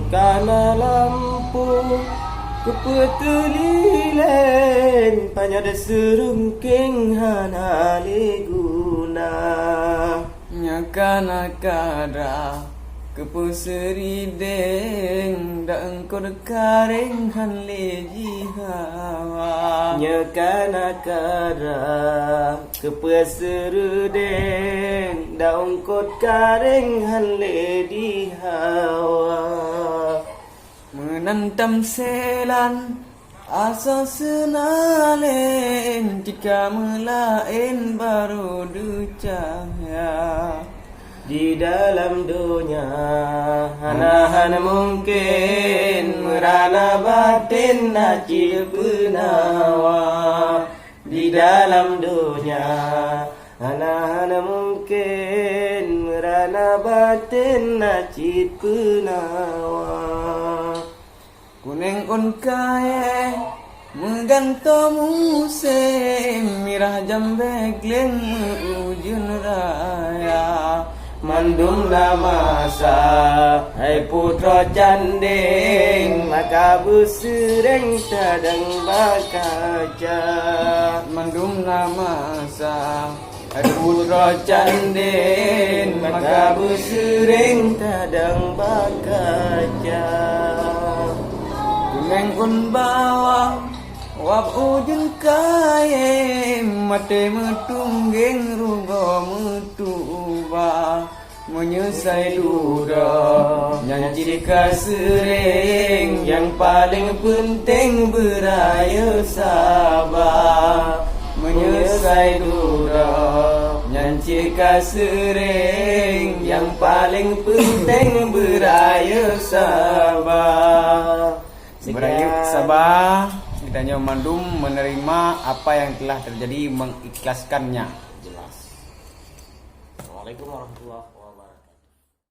Karena lampu kepetulilan Panyada serungking hana leguna Nyakana kada kepuserideng dan engkau dekaring han leji hawa Nyakana kada kepeserudeng daun kot karing hanle di hawa menantam selan asa senalen jika melain baru ducahya di dalam dunia hana mungkin merana batin najib penawa di dalam dunia hana mungkin merana batin najib penawa kuning un kae mengganto musim mirah jambe gleng ujun raya Mandum masa hai putra canding maka busereng tadang bakaja mandum masa hai putra canding maka busereng tadang bakaja kuneng un bawang wap ujun kae mate metunggeng rugo metuba menyesai duda nyanyi kasering yang paling penting beraya sabar menyesai duda nyanyi kasering yang paling penting beraya sabar beraya sabar. Kitanya mandum menerima apa yang telah terjadi, mengikhlaskannya. Jelas. Assalamualaikum warahmatullahi wabarakatuh.